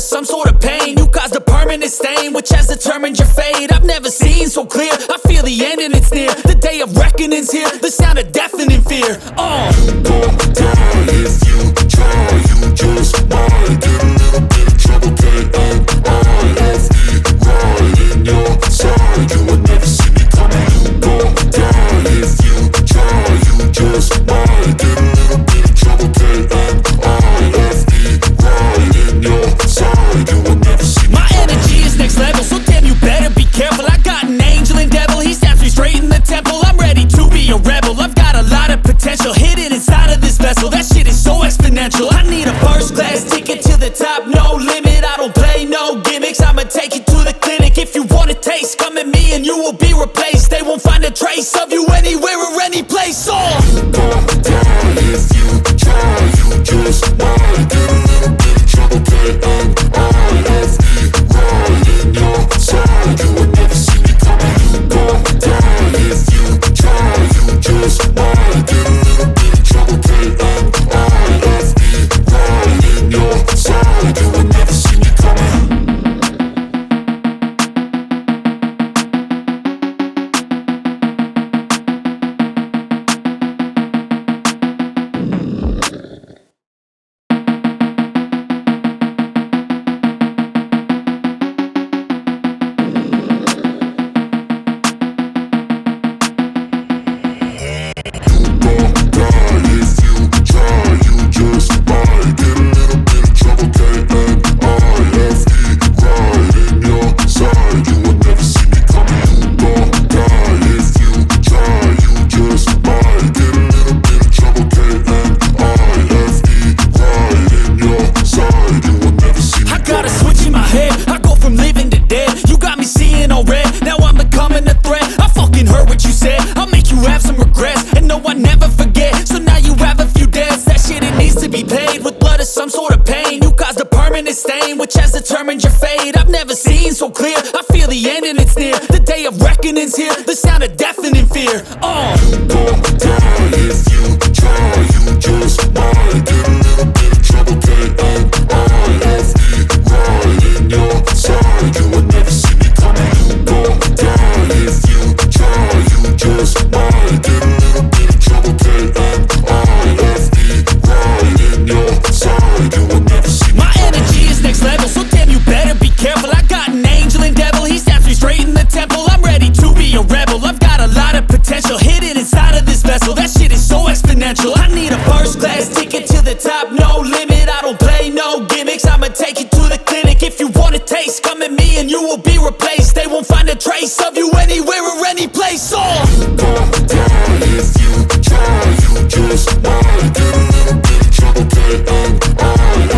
some sort of pain. You caused a permanent stain, which has determined your fate. I've never seen so clear, I feel the end and it's near. The day of reckoning's here, the sound of deafening fear. You gon' die if you try, you just might get a little bit of trouble, K-N-I-F-E, right in your side. You will never see me coming. You gon' die if you try, you just might get a little bit of trouble, K-N-I-F-E, right in your side. You will never see me. My energy is next level, so damn you better be careful. I got an angel and devil, he stabs me straight in the temple. I'm ready to be a rebel, I've got a lot of potential hidden inside of this vessel. That shit is so exponential. I need a first class ticket to the top, no limit. I don't play no gimmicks, I'ma take you to the clinic. If you want a taste, come at me and you will be replaced. They won't find a trace of you anywhere or any place. You gon' die if you try, you just might get a little bit of trouble, K-N-I-F-E, right in your side. You will never see me coming. You gon' die if you try, you just might get a little bit of trouble, K-N-I-F-E, right in your side. You will never see me coming. Some sort of pain, you caused a permanent stain, which has determined your fate. I've never seen so clear, I feel the end and it's near. The day of reckoning's here, the sound of deafening fear. You gon' die if you try, you just might get a little bit of trouble, K-N-I-F-E, right in your side. You will never see me coming. You gon' die if you try, you just might get a little bit of trouble, K-N-I-F-E, right in your side. You will never see me. My energy is next level, so damn you better be careful. I got an angel and devil, he stabs me straight in the temple. I'm ready to be a rebel, I've got a lot of potential hidden inside of this vessel. That shit is so exponential. I need a first class ticket to the top, no limit. I don't play no gimmicks, I'ma take you to the clinic. If you want a taste, come at me and you will be replaced. They won't find a trace of you anywhere or any place. You gon' die if you try, you just might get a little bit of trouble, K-N-I-F-E,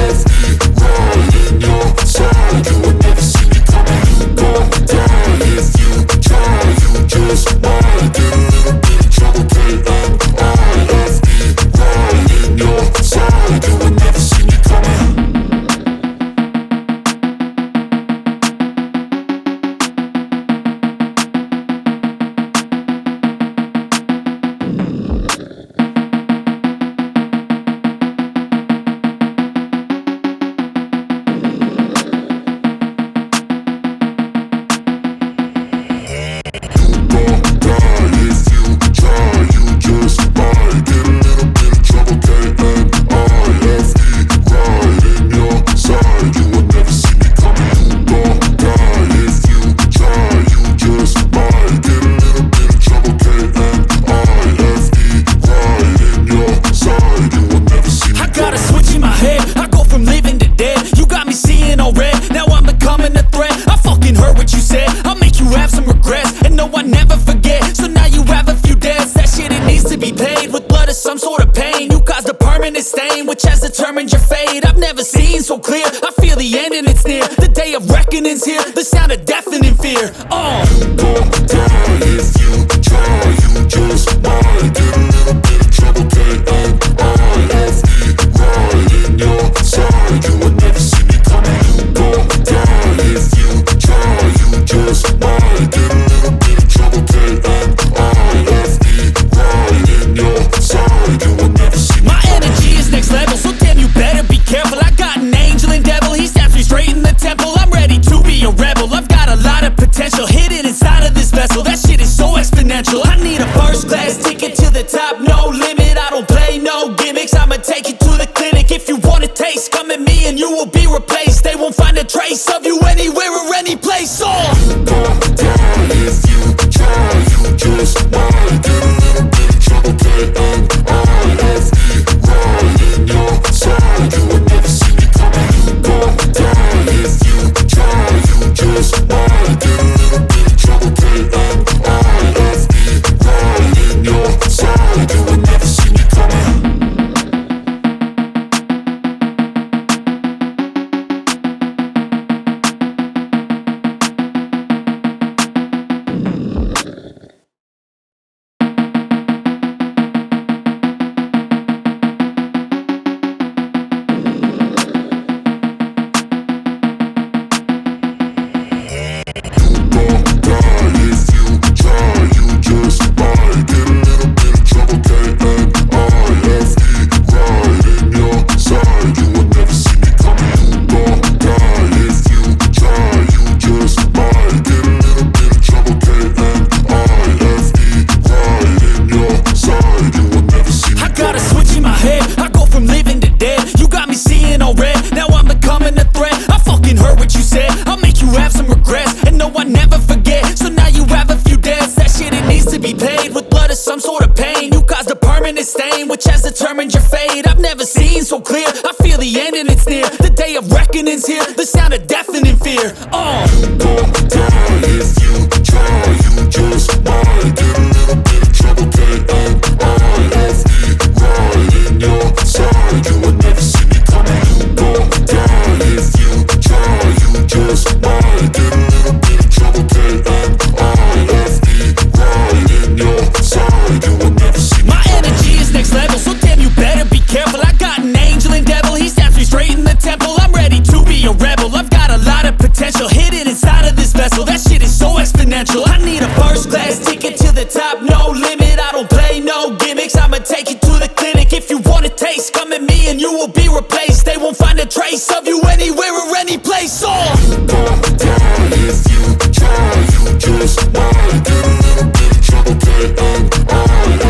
right in your side. You will never see me coming. You gon' die if you try, you just might get a little bit of trouble, K-N-I-F-E, right in your side. You will never see me coming. Some sort of pain, you caused a permanent stain, which has determined your fate. I've never seen so clear, I feel the end and it's near. The day of reckoning's here, the sound of deafening fear. You gon' die if you try, you just might get a little bit of trouble, K-N-I-F-E, right in your side. You will never see me coming. You gon' die if you try, you just might get a little bit of trouble, K-N-I-F-E, right in your side. You will never see me. My energy is next level, so damn you better be careful. I got an angel and devil, he stabs me straight in the reckoning's here, the sound of deafening fear. Gon' die if you try, you just might get a little bit of trouble, K-N-I-F-E, right in your side, you will never see me coming. You gon' die if you try, you just might get a little bit of trouble, K-N-I-F-E, right in your side, you will never see me. My energy is next level, so damn you better be careful. I got an angel and devil, he stabs me straight in the temple. I'm ready to be a rebel, I've got a lot of potential hidden inside of this vessel. That shit is so exponential. I need a first class ticket to the top, no limit. I don't play no gimmicks, I'ma take you to the clinic. If you want a taste, come at me and you will be replaced. They won't find a trace of you anywhere or any place. You gon' die if you try, you just might get a little bit of trouble, K-N-I-F-E,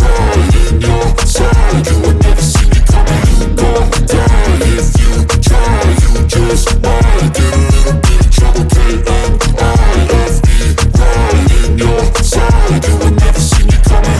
right in your side, you will never see me coming. You gon' die if you try, you just might get a little bit of trouble, K-N-I-F-E, right in your side, you will never see me coming.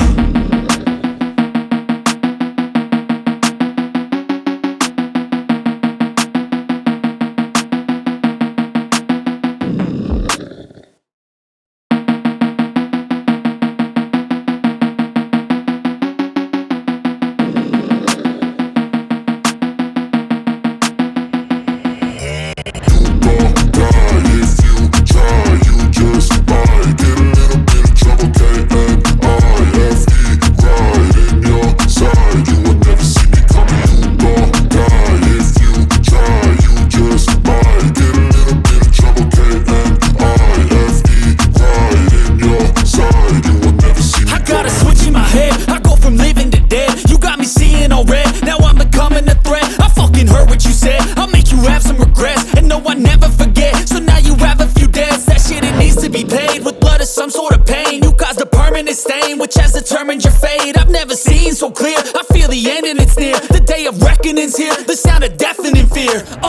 Which has determined your fate. I've never seen so clear, I feel the end and it's near. The day of reckoning's here, the sound of deafening fear. You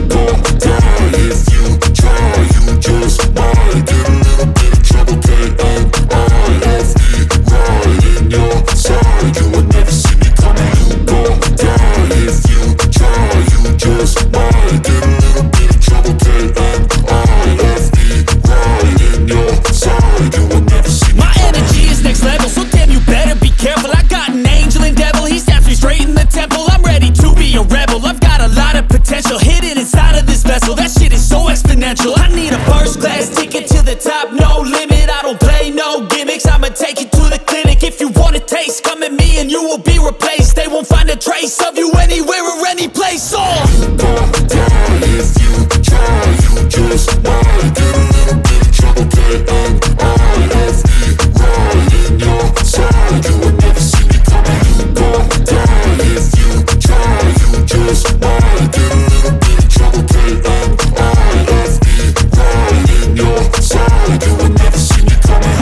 gon' die if you try, you just might get a little bit of trouble, K-N-I-F-E, right in your side, you will never see me coming. You gon' die if you try, you just might get a little bit of trouble, K-N-I-F-E, right in your side, you will never see me. My energy is next level, so damn you better be careful. I got an angel and devil, he stabs me straight in the temple. I'm ready to be a rebel, I've got a lot of potential hidden inside of this vessel. That shit is so exponential. I need a first class ticket to the top, no limit. I don't play no gimmicks, I'ma take you to the clinic. If you want a taste, come at me and you will be replaced. They won't find a trace of you anywhere or any place. You gon' die if you try, you just might get a little bit of trouble, K-N-I-F-E, right in your side, you will never see me coming. You gon' die if you try, you just might get a little bit of trouble, K-N-I-F-E, right in your side, you will never see me coming.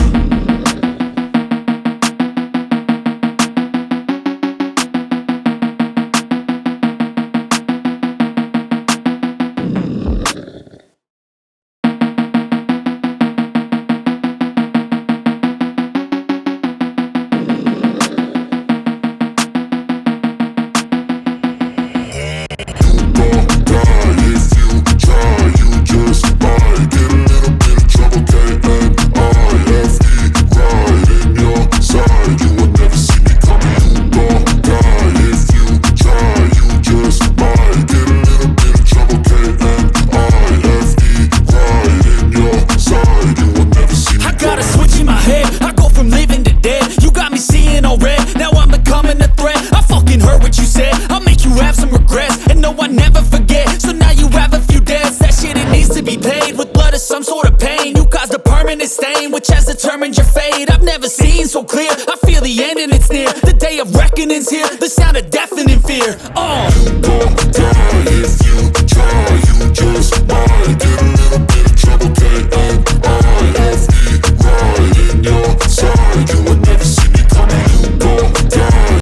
Which has determined your fate. I've never seen so clear, I feel the end and it's near. The day of reckoning's here, the sound of deafening fear.